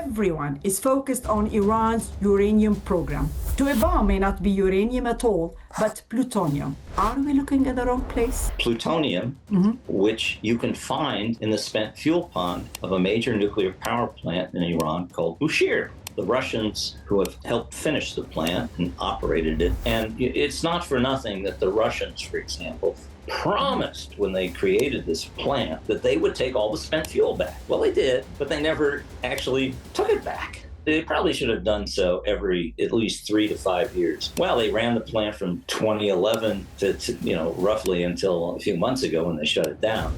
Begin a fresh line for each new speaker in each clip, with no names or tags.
everyone is focused on Iran's uranium program. To a bomb may not be uranium at all, but plutonium. Are we looking at the wrong place?
Plutonium, which you can find in the spent fuel pond of a major nuclear power plant in Iran called Bushehr. The Russians who have helped finish the plant and operated it. And it's not for nothing that the Russians, for example, promised when they created this plant that they would take all the spent fuel back. Well, they did, but they never actually took it back. They probably should have done so every at least 3 to 5 years. Well, they ran the plant from 2011 to roughly until a few months ago when they shut it down.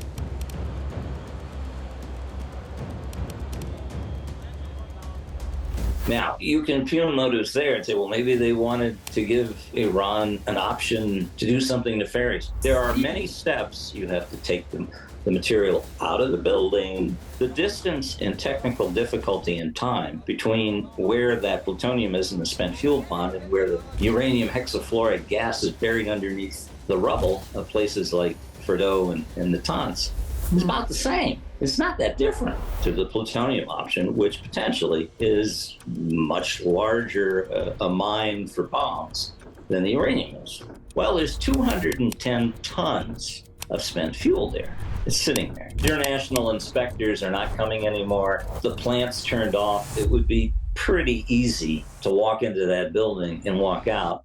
Now, you can peel motives there and say, well, maybe they wanted to give Iran an option to do something nefarious. There are many steps you have to take the material out of the building. The distance and technical difficulty and time between where that plutonium is in the spent fuel pond and where the uranium hexafluoride gas is buried underneath the rubble of places like Fordo and Natanz is about the same. It's not that different to the plutonium option, which potentially is much larger a mine for bombs than the uranium is. Well, there's 210 tons of spent fuel there. It's sitting there. International inspectors are not coming anymore. The plant's turned off. It would be pretty easy to walk into that building and walk out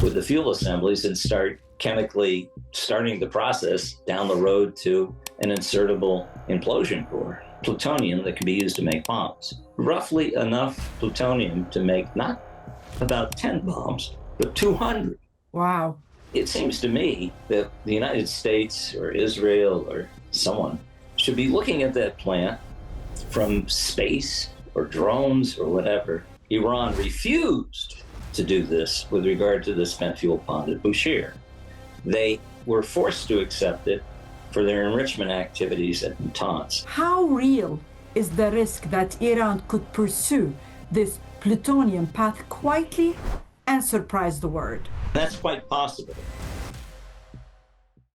with the fuel assemblies and start chemically starting the process down the road to an insertable implosion core, plutonium that can be used to make bombs. Roughly enough plutonium to make not about 10 bombs, but 200.
Wow.
It seems to me that the United States or Israel or someone should be looking at that plant from space or drones or whatever. Iran refused to do this with regard to the spent fuel pond at Bushehr. They were forced to accept it for their enrichment activities at Natanz.
How real is the risk that Iran could pursue this plutonium path quietly and surprise the world?
That's quite possible.